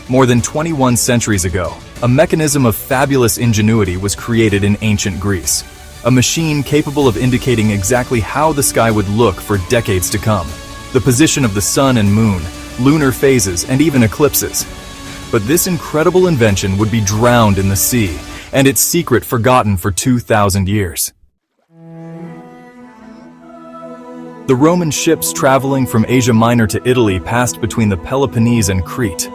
More than 21 centuries ago, a mechanism of fabulous ingenuity was created in ancient Greece. A machine capable of indicating exactly how the sky would look for decades to come. The position of the sun and moon, lunar phases, and even eclipses. But this incredible invention would be drowned in the sea, and its secret forgotten for 2,000 years. The Roman ships traveling from Asia Minor to Italy passed between the Peloponnese and Crete.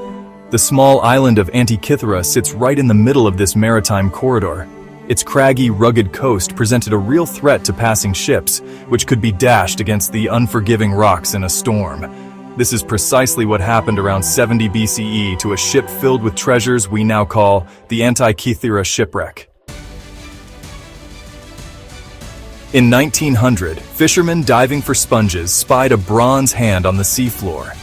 The small island of Antikythera sits right in the middle of this maritime corridor. Its craggy, rugged coast presented a real threat to passing ships, which could be dashed against the unforgiving rocks in a storm. This is precisely what happened around 70 BCE to a ship filled with treasures we now call the Antikythera shipwreck. In 1900, fishermen diving for sponges spied a bronze hand on the seafloor,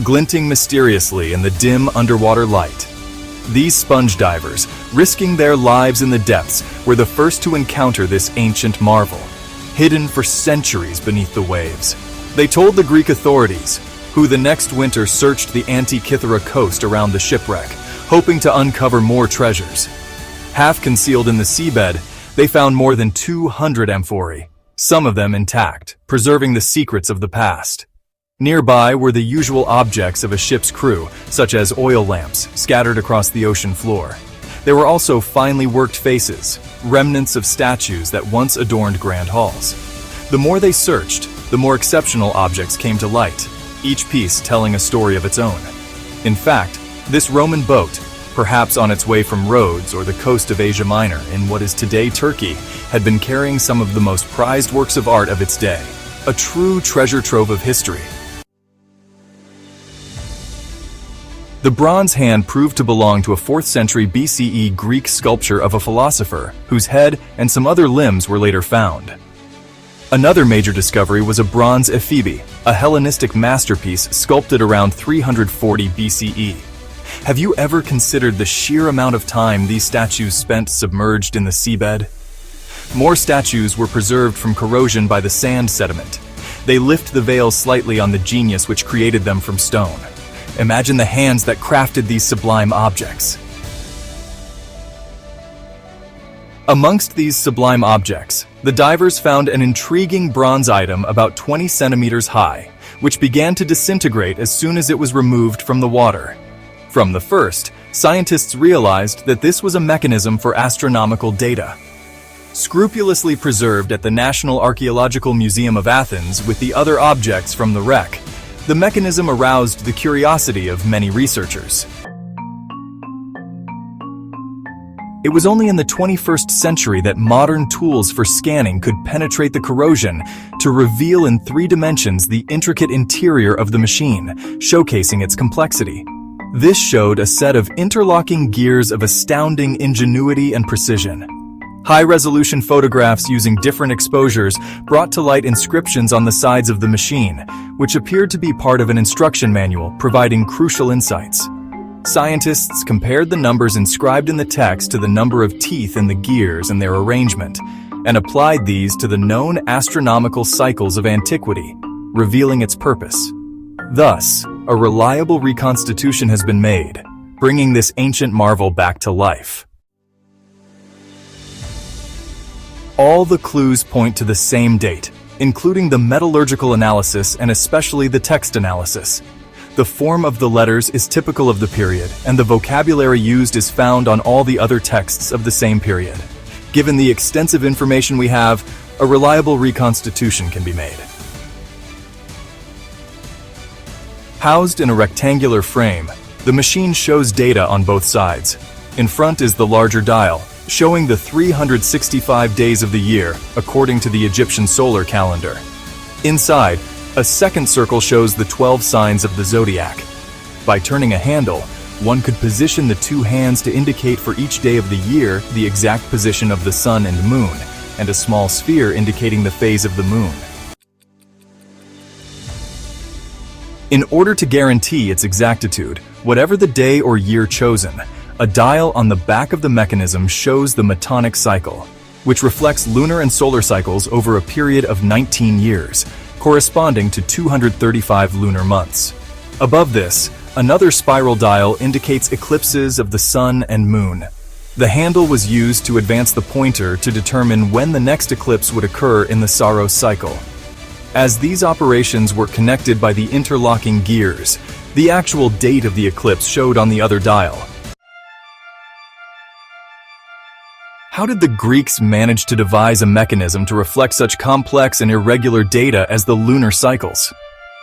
glinting mysteriously in the dim underwater light. These sponge divers, risking their lives in the depths, were the first to encounter this ancient marvel, hidden for centuries beneath the waves. They told the Greek authorities, who the next winter searched the Antikythera coast around the shipwreck, hoping to uncover more treasures. Half concealed in the seabed, they found more than 200 amphorae, some of them intact, preserving the secrets of the past. Nearby were the usual objects of a ship's crew, such as oil lamps scattered across the ocean floor. There were also finely worked faces, remnants of statues that once adorned grand halls. The more they searched, the more exceptional objects came to light, each piece telling a story of its own. In fact, this Roman boat, perhaps on its way from Rhodes or the coast of Asia Minor in what is today Turkey, had been carrying some of the most prized works of art of its day, a true treasure trove of history. The bronze hand proved to belong to a 4th century BCE Greek sculpture of a philosopher, whose head and some other limbs were later found. Another major discovery was a bronze ephebi, a Hellenistic masterpiece sculpted around 340 BCE. Have you ever considered the sheer amount of time these statues spent submerged in the seabed? More statues were preserved from corrosion by the sand sediment. They lift the veil slightly on the genius which created them from stone. Imagine the hands that crafted these sublime objects. Amongst these sublime objects, the divers found an intriguing bronze item about 20 centimeters high, which began to disintegrate as soon as it was removed from the water. From the first, scientists realized that this was a mechanism for astronomical data. Scrupulously preserved at the National Archaeological Museum of Athens with the other objects from the wreck, the mechanism aroused the curiosity of many researchers. It was only in the 21st century that modern tools for scanning could penetrate the corrosion to reveal in 3 dimensions the intricate interior of the machine, showcasing its complexity. This showed a set of interlocking gears of astounding ingenuity and precision. High-resolution photographs using different exposures brought to light inscriptions on the sides of the machine, which appeared to be part of an instruction manual, providing crucial insights. Scientists compared the numbers inscribed in the text to the number of teeth in the gears and their arrangement, and applied these to the known astronomical cycles of antiquity, revealing its purpose. Thus, a reliable reconstitution has been made, bringing this ancient marvel back to life. All the clues point to the same date, including the metallurgical analysis and especially the text analysis. The form of the letters is typical of the period, and the vocabulary used is found on all the other texts of the same period. Given the extensive information we have, a reliable reconstitution can be made. Housed in a rectangular frame, the machine shows data on both sides. In front is the larger dial, showing the 365 days of the year according to the Egyptian solar calendar. Inside, a second circle shows the 12 signs of the zodiac. By turning a handle, one could position the 2 hands to indicate for each day of the year the exact position of the sun and moon, and a small sphere indicating the phase of the moon. In order to guarantee its exactitude, whatever the day or year chosen, a dial on the back of the mechanism shows the metonic cycle, which reflects lunar and solar cycles over a period of 19 years, corresponding to 235 lunar months. Above this, Another spiral dial indicates eclipses of the sun and moon. The handle was used to advance the pointer to determine when the next eclipse would occur in the Saros cycle. As these operations were connected by the interlocking gears, the actual date of the eclipse showed on the other dial. How did the Greeks manage to devise a mechanism to reflect such complex and irregular data as the lunar cycles?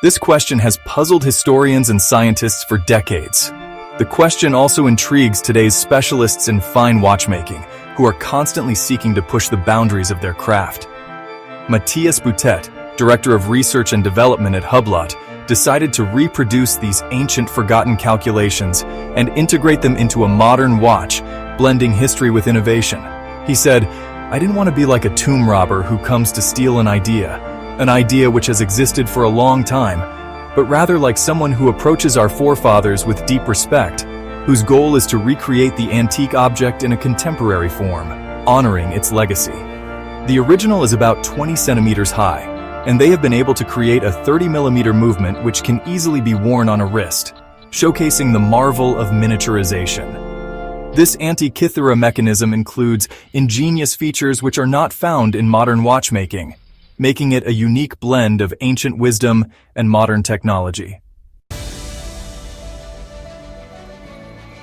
This question has puzzled historians and scientists for decades. The question also intrigues today's specialists in fine watchmaking, who are constantly seeking to push the boundaries of their craft. Matthias Boutet, Director of Research and Development at Hublot, decided to reproduce these ancient forgotten calculations and integrate them into a modern watch, blending history with innovation. He said, "I didn't want to be like a tomb robber who comes to steal an idea which has existed for a long time, but rather like someone who approaches our forefathers with deep respect, whose goal is to recreate the antique object in a contemporary form, honoring its legacy." The original is about 20 centimeters high, and they have been able to create a 30mm movement which can easily be worn on a wrist, showcasing the marvel of miniaturization. This Antikythera mechanism includes ingenious features which are not found in modern watchmaking, making it a unique blend of ancient wisdom and modern technology.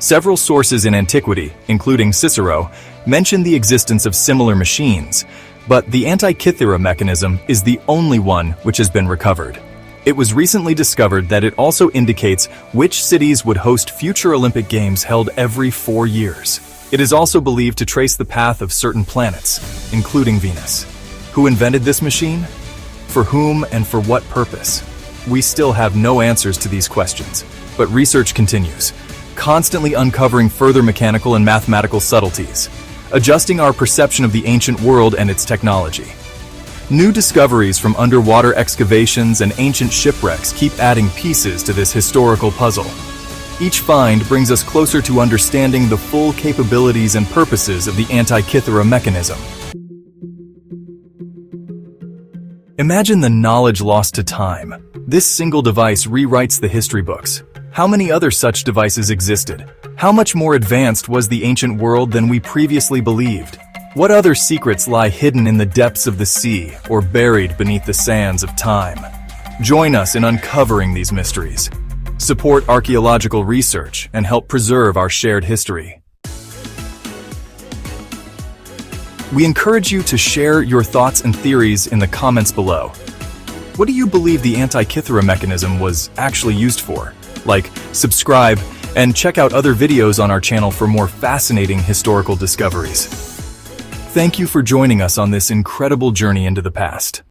Several sources in antiquity, including Cicero, mention the existence of similar machines, but the Antikythera mechanism is the only one which has been recovered. It was recently discovered that it also indicates which cities would host future Olympic Games held every 4 years. It is also believed to trace the path of certain planets, including Venus. Who invented this machine? For whom and for what purpose? We still have no answers to these questions, but research continues, constantly uncovering further mechanical and mathematical subtleties, adjusting our perception of the ancient world and its technology. New discoveries from underwater excavations and ancient shipwrecks keep adding pieces to this historical puzzle. Each find brings us closer to understanding the full capabilities and purposes of the Antikythera mechanism. Imagine the knowledge lost to time. This single device rewrites the history books. How many other such devices existed? How much more advanced was the ancient world than we previously believed? What other secrets lie hidden in the depths of the sea or buried beneath the sands of time? Join us in uncovering these mysteries. Support archaeological research and help preserve our shared history. We encourage you to share your thoughts and theories in the comments below. What do you believe the Antikythera mechanism was actually used for? Like, subscribe, and check out other videos on our channel for more fascinating historical discoveries. Thank you for joining us on this incredible journey into the past.